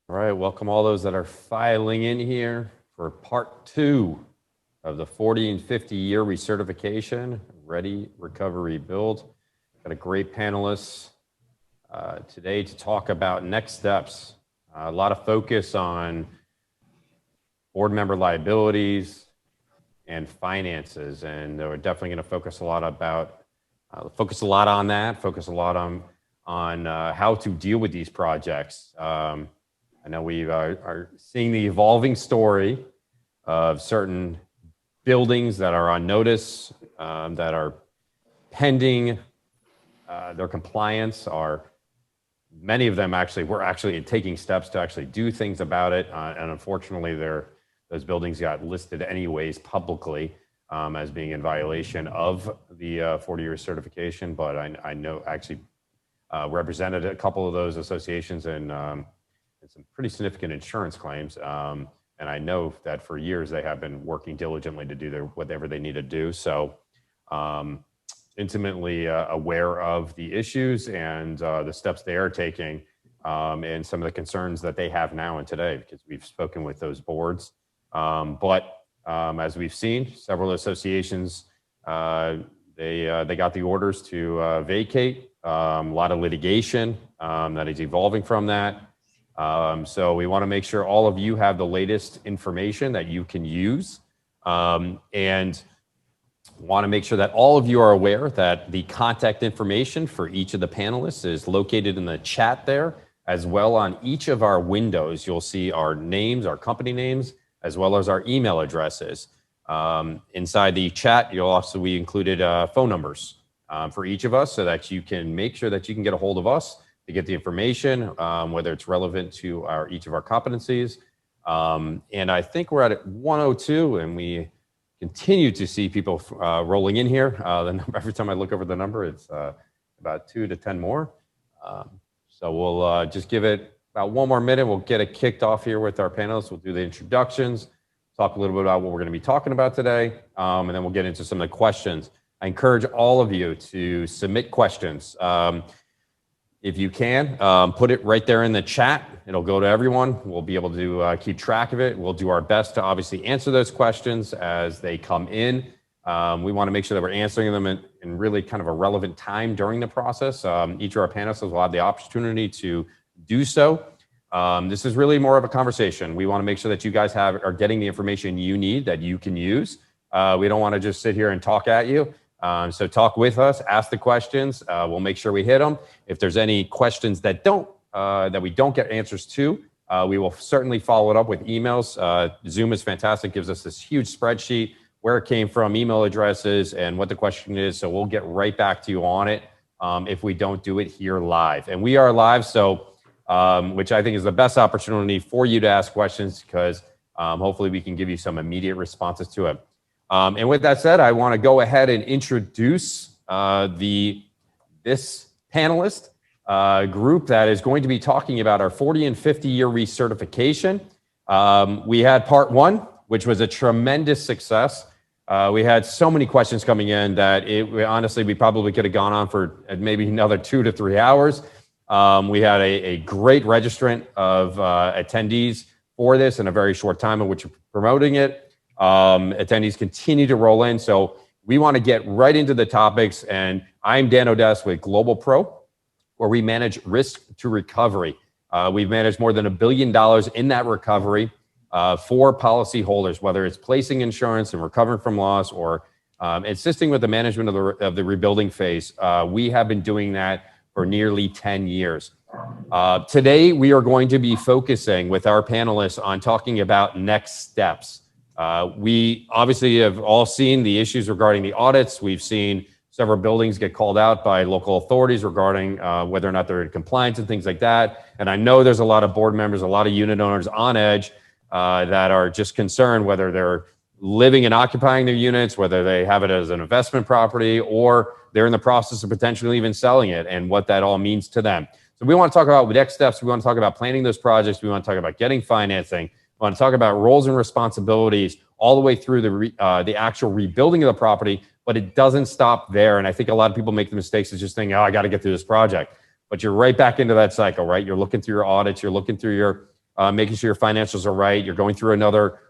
All right, welcome all those that are filing in here for part 2 of the 40 and 50 year recertification, Ready, Recovery, Build. Got a great panelists today to talk about next steps. A lot of focus on board member liabilities and finances, and we're definitely going to focus a lot on that, focus a lot on how to deal with these projects. I know we are seeing the evolving story of certain buildings that are on notice, that are pending their compliance. Many of them we're actually taking steps to actually do things about it, and unfortunately, those buildings got listed anyways publicly as being in violation of the 40-year certification. But I know actually represented a couple of those associations and some pretty significant insurance claims. And I know that for years they have been working diligently to do whatever they need to do. So intimately aware of the issues and the steps they are taking and some of the concerns that they have now and today, because we've spoken with those boards. But as we've seen, several associations, they got the orders to vacate. A lot of litigation that is evolving from that. So we want to make sure all of you have the latest information that you can use, and want to make sure that all of you are aware that the contact information for each of the panelists is located in the chat there, as well on each of our windows. You'll see our names, our company names, as well as our email addresses. Inside the chat, we included phone numbers for each of us so that you can make sure that you can get a hold of us to get the information, whether it's relevant to each of our competencies. And I think we're at 102, and we continue to see people rolling in here. The number, every time I look over the number, it's about 2 to 10 more. So we'll just give it about one more minute. We'll get it kicked off here with our panelists. We'll do the introductions, talk a little bit about what we're going to be talking about today, and then we'll get into some of the questions. I encourage all of you to submit questions. If you can, put it right there in the chat. It'll go to everyone. We'll be able to keep track of it. We'll do our best to obviously answer those questions as they come in. We want to make sure that we're answering them in really kind of a relevant time during the process. Each of our panelists will have the opportunity to do so. This is really more of a conversation. We want to make sure that you guys are getting the information you need that you can use. We don't want to just sit here and talk at you. So talk with us, ask the questions. We'll make sure we hit them. If there's any questions that we don't get answers to, we will certainly follow it up with emails. Zoom is fantastic, gives us this huge spreadsheet, where it came from, email addresses, and what the question is. So we'll get right back to you on it if we don't do it here live. And we are live, so which I think is the best opportunity for you to ask questions, because hopefully we can give you some immediate responses to it. And with that said, I want to go ahead and introduce this panelist group that is going to be talking about our 40 and 50 year recertification. We had part 1, which was a tremendous success. We had so many questions coming in that honestly, we probably could have gone on for maybe another 2 to 3 hours. We had a great registrant of attendees for this in a very short time in which we're promoting it. Attendees continue to roll in, so we want to get right into the topics. And I'm Dan Odess with GlobalPro, where we manage risk to recovery. We've managed more than $1 billion in that recovery for policyholders, whether it's placing insurance and recovering from loss or assisting with the management of the rebuilding phase. We have been doing that for nearly 10 years. Today, we are going to be focusing with our panelists on talking about next steps. We obviously have all seen the issues regarding the audits. We've seen several buildings get called out by local authorities regarding whether or not they're in compliance and things like that. And I know there's a lot of board members, a lot of unit owners on edge that are just concerned whether they're living and occupying their units, whether they have it as an investment property, or they're in the process of potentially even selling it, and what that all means to them. So we want to talk about next steps. We want to talk about planning those projects. We want to talk about getting financing. We want to talk about roles and responsibilities all the way through the actual rebuilding of the property, but it doesn't stop there. And I think a lot of people make the mistakes of just thinking, oh, I got to get through this project. But you're right back into that cycle, right? You're looking through your audits, you're looking through your making sure your financials are right. You're going through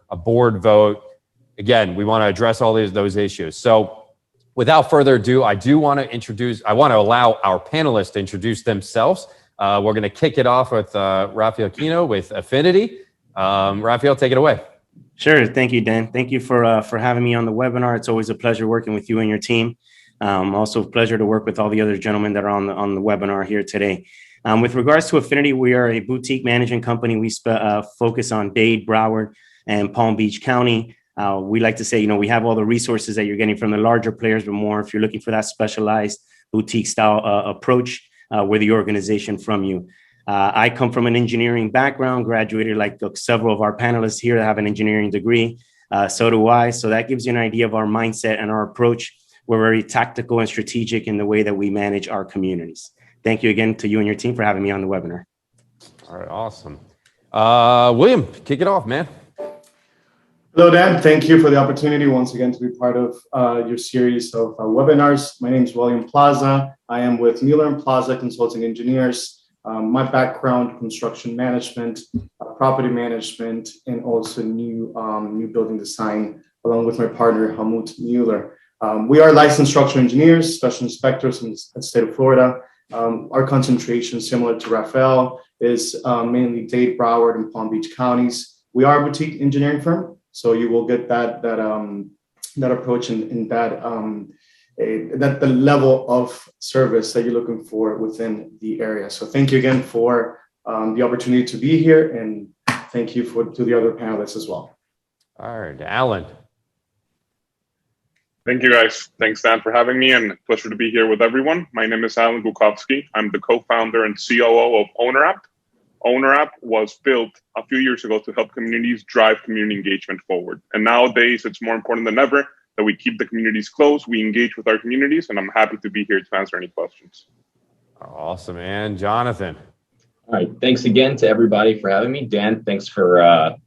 a board vote. Again, we want to address all those issues. So without further ado, I want to allow our panelists to introduce themselves. We're going to kick it off with Rafael Aquino with Affinity. Rafael, take it away. Sure. Thank you, Dan. Thank you for having me on the webinar. It's always a pleasure working with you and your team. Also a pleasure to work with all the other gentlemen that are on the webinar here today. With regards to Affinity, we are a boutique management company. We focus on Dade, Broward, and Palm Beach County. We like to say, we have all the resources that you're getting from the larger players, but more if you're looking for that specialized boutique style approach, we're the organization from you. I come from an engineering background, graduated like several of our panelists here that have an engineering degree. So do I. So that gives you an idea of our mindset and our approach. We're very tactical and strategic in the way that we manage our communities. Thank you again to you and your team for having me on the webinar. All right, awesome. William, kick it off, man. Hello, Dan. Thank you for the opportunity once again to be part of your series of webinars. My name is William Plaza. I am with Mueller and Plaza Consulting Engineers. My background, construction management, property management, and also new building design, along with my partner, Helmut Mueller. We are licensed structural engineers, special inspectors in the state of Florida. Our concentration, similar to Rafael, is mainly Dade, Broward, and Palm Beach counties. We are a boutique engineering firm, so you will get that approach in that the level of service that you're looking for within the area. So thank you again for the opportunity to be here, and thank you to the other panelists as well. All right, Alan. Thank you, guys. Thanks, Dan, for having me, and pleasure to be here with everyone. My name is Alan Gucovschi. I'm the co-founder and COO of OwnerApp. OwnerApp was built a few years ago to help communities drive community engagement forward. And nowadays, it's more important than ever that we keep the communities close, we engage with our communities, and I'm happy to be here to answer any questions. Awesome, and Jonathan. All right, thanks again to everybody for having me. Dan, thanks for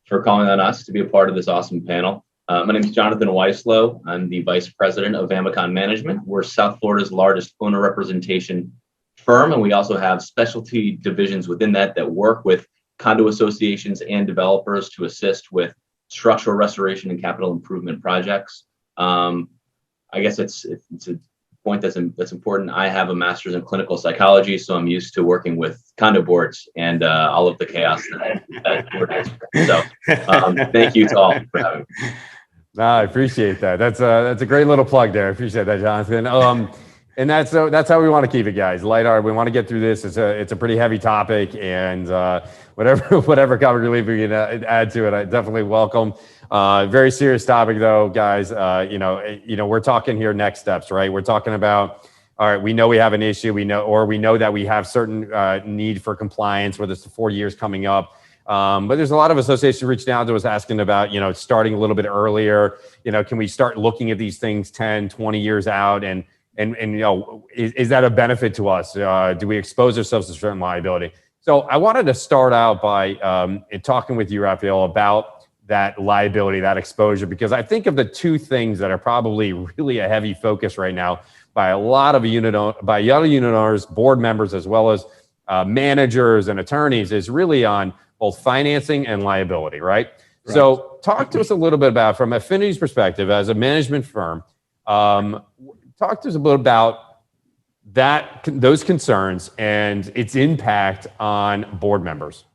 calling on us to be a part of this awesome panel. My name is Jonathan Weislow. I'm the Vice President of Amicon Management. We're South Florida's largest owner representation firm, and we also have specialty divisions within that work with condo associations and developers to assist with structural restoration and capital improvement projects. I guess it's a point that's important. I have a master's in clinical psychology, so I'm used to working with condo boards and all of the chaos that board is. So thank you to all for having me. No, I appreciate that. That's a great little plug there. I appreciate that, Jonathan. And that's how we want to keep it, guys. Lighthearted. We want to get through this. It's a pretty heavy topic, and whatever comic relief we can add to it, I definitely welcome. Very serious topic, though, guys. We're talking here next steps, right? We're talking about, all right, we know we have an issue. We know that we have certain need for compliance, whether it's the 4 years coming up. But there's a lot of associations reaching out to us asking about, starting a little bit earlier. Can we start looking at these things 10, 20 years out? And is that a benefit to us? Do we expose ourselves to certain liability? So I wanted to start out by talking with you, Rafael, about that liability, that exposure, because I think of the two things that are probably really a heavy focus right now by a lot of unit owners, board members, as well as managers and attorneys, is really on both financing and liability, right? So talk to us a little bit about, from Affinity's perspective as a management firm, talk to us a little about those concerns and its impact on board members.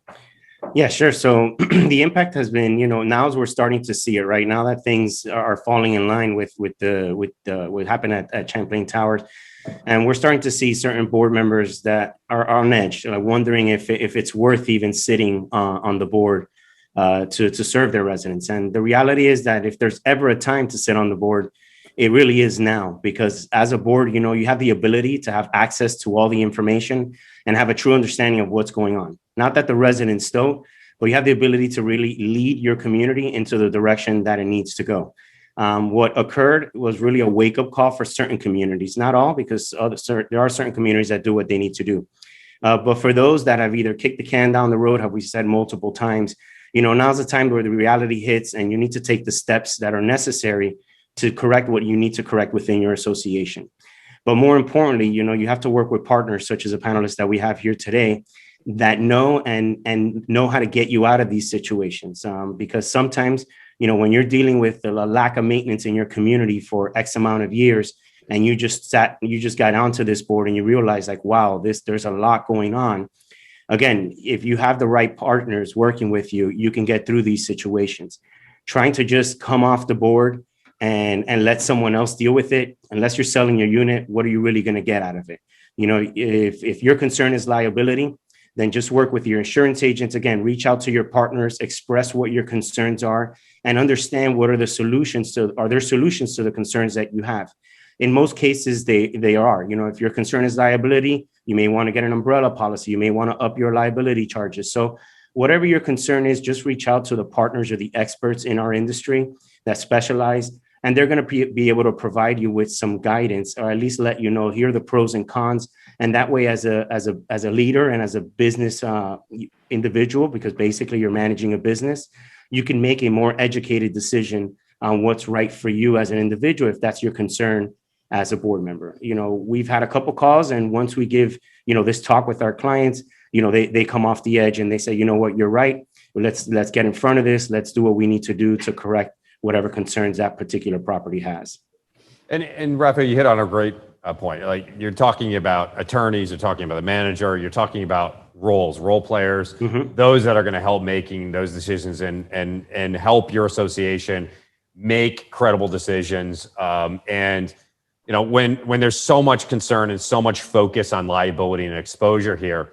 Yeah, sure. So the impact has been, now as we're starting to see it right now that things are falling in line with what happened at Champlain Towers. And we're starting to see certain board members that are on edge, wondering if it's worth even sitting on the board to serve their residents. And the reality is that if there's ever a time to sit on the board, it really is now, because as a board, you have the ability to have access to all the information and have a true understanding of what's going on. Not that the residents don't, but you have the ability to really lead your community into the direction that it needs to go. What occurred was really a wake-up call for certain communities, not all, because there are certain communities that do what they need to do. But for those that have either kicked the can down the road, have we said multiple times, now's the time where the reality hits and you need to take the steps that are necessary to correct what you need to correct within your association. But more importantly, you have to work with partners such as a panelist that we have here today that know and know how to get you out of these situations. Because sometimes, when you're dealing with the lack of maintenance in your community for X amount of years, and you just got onto this board and you realize like, wow, there's a lot going on. Again, if you have the right partners working with you, you can get through these situations. Trying to just come off the board and let someone else deal with it, unless you're selling your unit, what are you really going to get out of it? If your concern is liability, then just work with your insurance agents. Again, reach out to your partners, express what your concerns are, and understand what are the solutions are there solutions to the concerns that you have. In most cases, they are. If your concern is liability, you may want to get an umbrella policy. You may want to up your liability charges. So whatever your concern is, just reach out to the partners or the experts in our industry that specialize, and they're going to be able to provide you with some guidance, or at least let you know, here are the pros and cons. And that way, as a leader and as a business individual, because basically you're managing a business, you can make a more educated decision on what's right for you as an individual, if that's your concern as a board member. We've had a couple calls, and once we give, this talk with our clients, they come off the edge and they say, you know what, you're right. Let's get in front of this. Let's do what we need to do to correct whatever concerns that particular property has. And Rafael, you hit on a great point. Like, you're talking about attorneys, you're talking about the manager, you're talking about role players, those that are going to help making those decisions and help your association make credible decisions. And when there's so much concern and so much focus on liability and exposure here,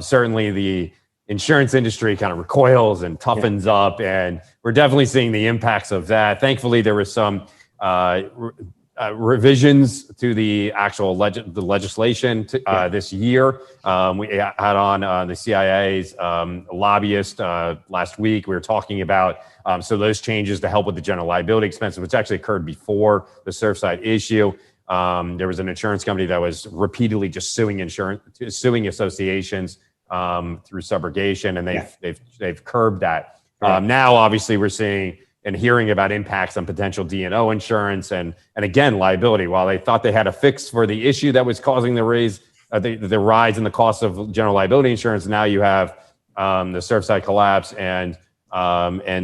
certainly the insurance industry kind of recoils and toughens up, and we're definitely seeing the impacts of that. Thankfully, there was some revisions to the actual legislation this year. We had on the CIA's lobbyist last week. We were talking about so those changes to help with the general liability expenses, which actually occurred before the Surfside issue. There was an insurance company that was repeatedly just suing associations through subrogation, and they've curbed that. Now, obviously, we're seeing and hearing about impacts on potential D&O insurance and again, liability. While they thought they had a fix for the issue that was causing the rise in the cost of general liability insurance, now you have the Surfside collapse and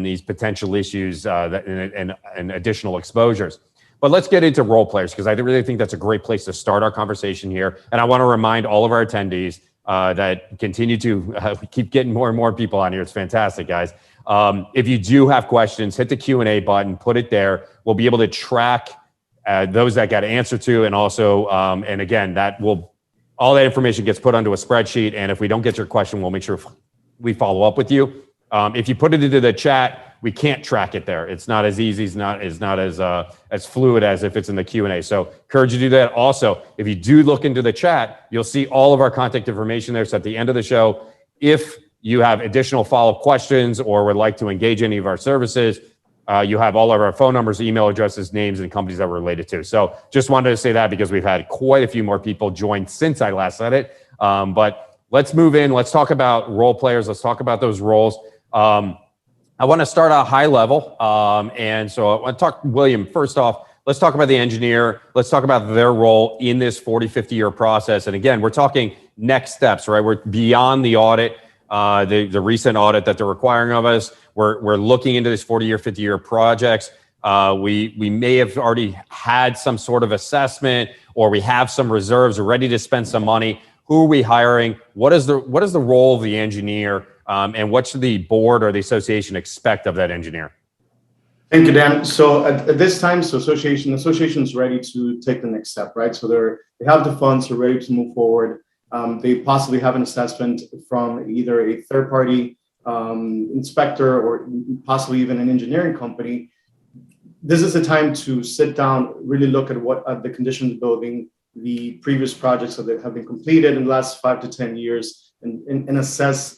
these potential issues and additional exposures. But let's get into role players, because I really think that's a great place to start our conversation here. And I want to remind all of our attendees that continue to keep getting more and more people on here. It's fantastic, guys. If you do have questions, hit the Q&A button, put it there. We'll be able to track those that got answered to, and also, and again, all that information gets put onto a spreadsheet. And if we don't get your question, we'll make sure we follow up with you. If you put it into the chat, we can't track it there. It's not as easy, it's not as fluid as if it's in the Q&A. So encourage you to do that. Also, if you do look into the chat, you'll see all of our contact information there. So at the end of the show, if you have additional follow-up questions or would like to engage any of our services, you have all of our phone numbers, email addresses, names, and companies that we're related to. So just wanted to say that because we've had quite a few more people join since I last said it. But let's move in. Let's talk about role players. Let's talk about those roles. I want to start out high level. And so I want to talk, William, first off, let's talk about the engineer. Let's talk about their role in this 40, 50-year process. And again, we're talking next steps, right? We're beyond the audit, the recent audit that they're requiring of us. We're looking into this 40-year, 50-year projects. We may have already had some sort of assessment, or we have some reserves. We're ready to spend some money. Who are we hiring? What is the role of the engineer? And what should the board or the association expect of that engineer? Thank you, Dan. So at this time, association is ready to take the next step, right? So they have the funds, they're ready to move forward. They possibly have an assessment from either a third-party inspector or possibly even an engineering company. This is the time to sit down, really look at what the condition of the building, the previous projects that have been completed in the last 5 to 10 years, and assess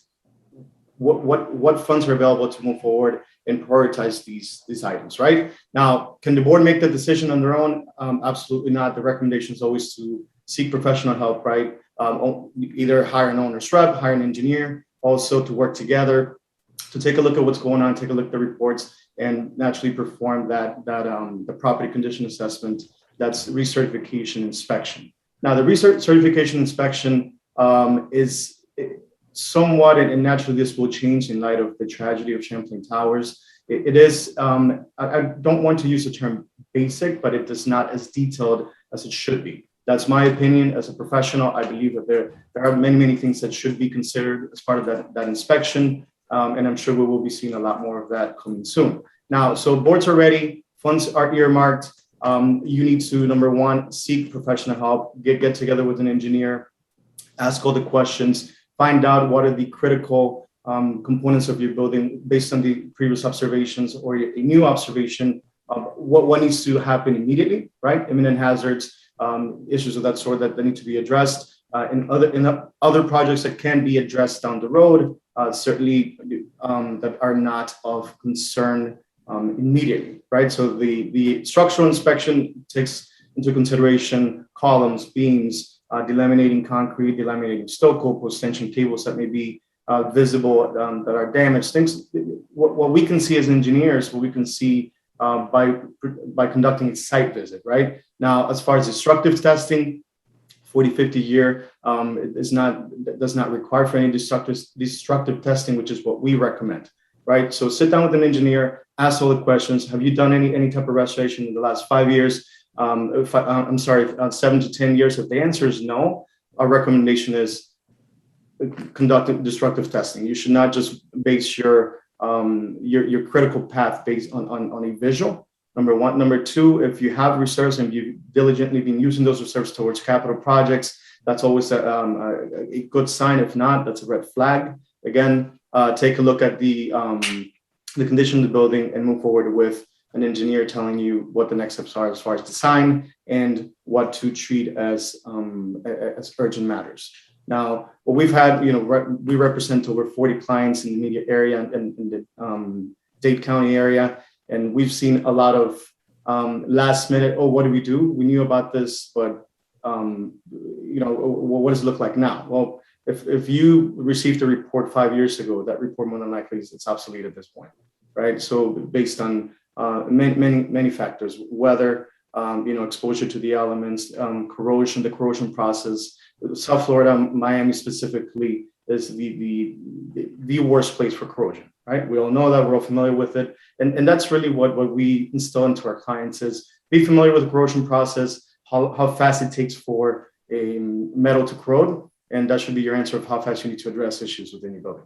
what funds are available to move forward and prioritize these items, right? Now, can the board make the decision on their own? Absolutely not. The recommendation is always to seek professional help, right? Either hire an owner's rep, hire an engineer, also to work together, to take a look at what's going on, take a look at the reports, and naturally perform the property condition assessment. That's recertification inspection. Now, the recertification inspection somewhat, and naturally this will change in light of the tragedy of Champlain Towers. It is, I don't want to use the term basic, but it is not as detailed as it should be. That's my opinion as a professional. I believe that there are many things that should be considered as part of that inspection. And I'm sure we will be seeing a lot more of that coming soon. Now, so boards are ready, funds are earmarked. You need to, number one, seek professional help, get together with an engineer, ask all the questions, find out what are the critical components of your building based on the previous observations or a new observation. What needs to happen immediately, right? Imminent hazards, issues of that sort that need to be addressed. In other projects that can be addressed down the road, certainly that are not of concern immediately, right? So the structural inspection takes into consideration columns, beams, delaminating concrete, delaminating stucco, post-tension cables that may be visible that are damaged. Things, what we can see as engineers, what we can see by conducting a site visit, right? Now, as far as destructive testing, 40, 50 year does not require for any destructive testing, which is what we recommend, right? So sit down with an engineer, ask all the questions. Have you done any type of restoration in the last 5 years? 7 to 10 years. If the answer is no, our recommendation is conduct destructive testing. You should not just base your critical path based on a visual. Number one. Number two, if you have reserves and you've diligently been using those reserves towards capital projects, that's always a good sign. If not, that's a red flag. Again, take a look at the condition of the building and move forward with an engineer telling you what the next steps are as far as design and what to treat as urgent matters. Now, what we've had, we represent over 40 clients in the immediate area and in the Dade County area. And we've seen a lot of last minute, oh, what do we do? We knew about this, but what does it look like now? Well, if you received a report 5 years ago, that report more than likely it's obsolete at this point, right? So based on many factors, weather, exposure to the elements, corrosion, the corrosion process. South Florida, Miami specifically, is the worst place for corrosion, right? We all know that, we're all familiar with it. And that's really what we instill into our clients is be familiar with the corrosion process, how fast it takes for a metal to corrode. And that should be your answer of how fast you need to address issues within your building.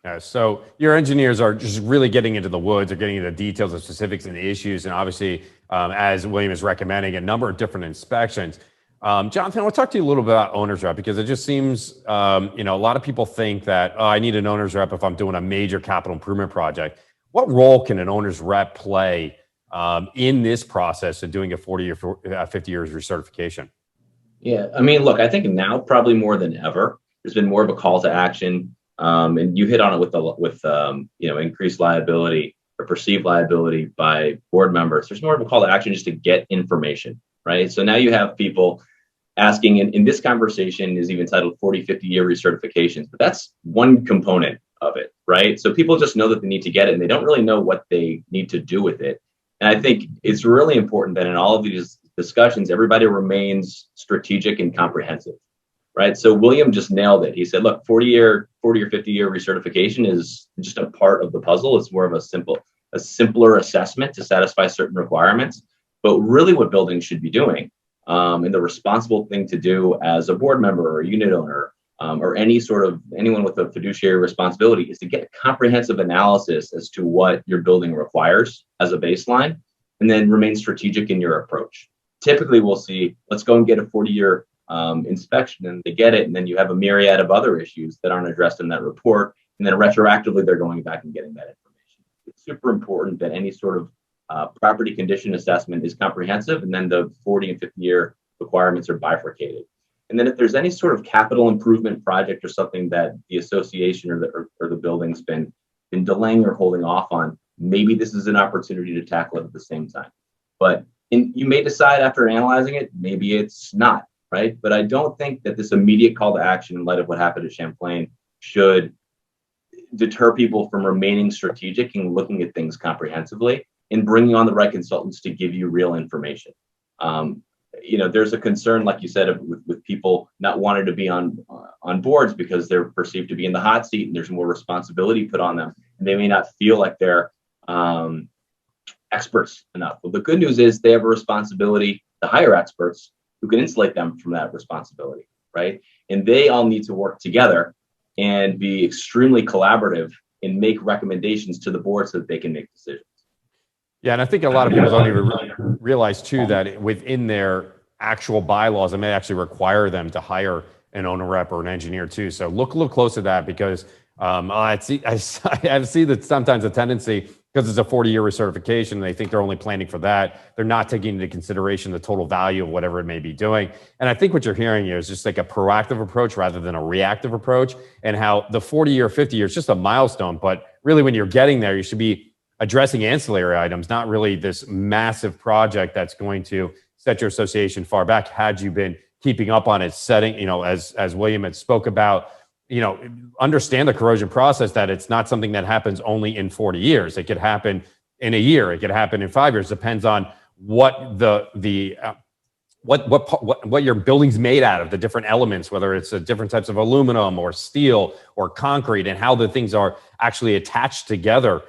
Yeah, so your engineers are just really getting into the woods, or getting into the details of specifics and the issues. And obviously, as William is recommending, a number of different inspections. Jonathan, I want to talk to you a little bit about owner's rep, because it just seems, a lot of people think that, I need an owner's rep if I'm doing a major capital improvement project. What role can an owner's rep play in this process of doing a 40 or 50 years recertification? Yeah, I mean, look, I think now probably more than ever, there's been more of a call to action. And you hit on it with increased liability or perceived liability by board members. There's more of a call to action just to get information, right? So now you have people asking, in this conversation is even titled 40, 50 year recertifications, but that's one component of it, right? So people just know that they need to get it and they don't really know what they need to do with it. And I think it's really important that in all of these discussions, everybody remains strategic and comprehensive. Right. So William just nailed it. He said, look, 40 or 50 year recertification is just a part of the puzzle. It's more of a simpler assessment to satisfy certain requirements. But really what buildings should be doing, and the responsible thing to do as a board member or a unit owner, or anyone with a fiduciary responsibility, is to get a comprehensive analysis as to what your building requires as a baseline, and then remain strategic in your approach. Typically, we'll see, let's go and get a 40-year inspection, and they get it, and then you have a myriad of other issues that aren't addressed in that report, and then retroactively they're going back and getting that information. It's super important that any sort of property condition assessment is comprehensive, and then the 40 and 50 year requirements are bifurcated. And then if there's any sort of capital improvement project or something that the association or the building's been delaying or holding off on, maybe this is an opportunity to tackle it at the same time. But you may decide after analyzing it, maybe it's not. Right. But I don't think that this immediate call to action in light of what happened at Champlain should deter people from remaining strategic and looking at things comprehensively and bringing on the right consultants to give you real information. there's a concern, like you said, with people not wanting to be on boards because they're perceived to be in the hot seat and there's more responsibility put on them, and they may not feel like they're experts enough. Well, the good news is they have a responsibility to hire experts who can insulate them from that responsibility, right? And they all need to work together and be extremely collaborative and make recommendations to the board so that they can make decisions. Yeah, and I think a lot of people don't even realize too that within their actual bylaws, it may actually require them to hire an owner rep or an engineer too. So look close at that, because I see that sometimes a tendency, because it's a 40-year recertification, they think they're only planning for that. They're not taking into consideration the total value of whatever it may be doing. And I think what you're hearing here is just like a proactive approach rather than a reactive approach, and how the 40-year, 50-year is just a milestone. But really, when you're getting there, you should be addressing ancillary items, not really this massive project that's going to set your association far back. Had you been keeping up on it, setting, as William had spoke about, understand the corrosion process, that it's not something that happens only in 40 years. It could happen in a year. It could happen in 5 years. Depends on what what your building's made out of, the different elements, whether it's different types of aluminum or steel or concrete, and how the things are actually attached together.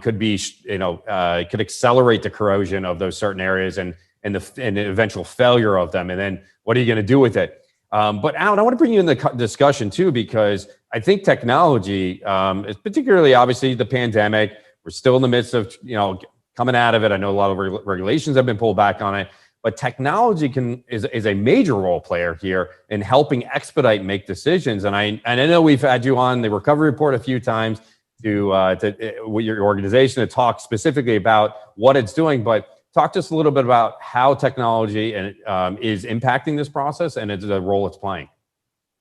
Could be, could accelerate the corrosion of those certain areas and the eventual failure of them. And then what are you going to do with it? But Alan, I want to bring you in the discussion too, because I think technology, is particularly obviously the pandemic. We're still in the midst of, coming out of it. I know a lot of regulations have been pulled back on it, but technology is a major role player here in helping expedite, make decisions. And I know we've had you on the recovery report a few times with your organization to talk specifically about what it's doing, but talk to us a little bit about how technology is impacting this process and the role it's playing.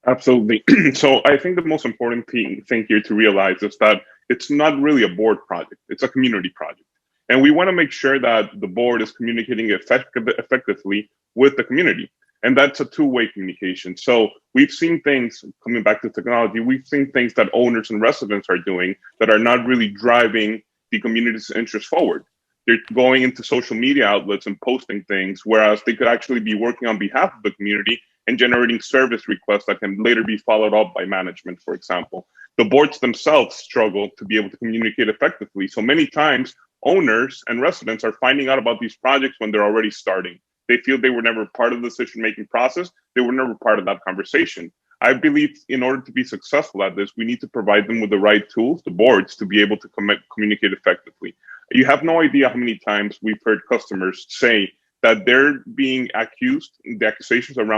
Absolutely. So I think the most important thing here to realize is that it's not really a board project. It's a community project. And we want to make sure that the board is communicating effectively with the community. And that's a two-way communication. So we've seen things, coming back to technology, we've seen things that owners and residents are doing that are not really driving the community's interest forward. They're going into social media outlets and posting things, whereas they could actually be working on behalf of the community and generating service requests that can later be followed up by management, for example. The boards themselves struggle to be able to communicate effectively. So many times, owners and residents are finding out about these projects when they're already starting. They feel they were never part of the decision-making process. They were never part of that conversation. I believe in order to be successful at this, we need to provide them with the right tools, the boards, to be able to communicate effectively. You have no idea how many times we've heard customers say that they're being accused, the accusations around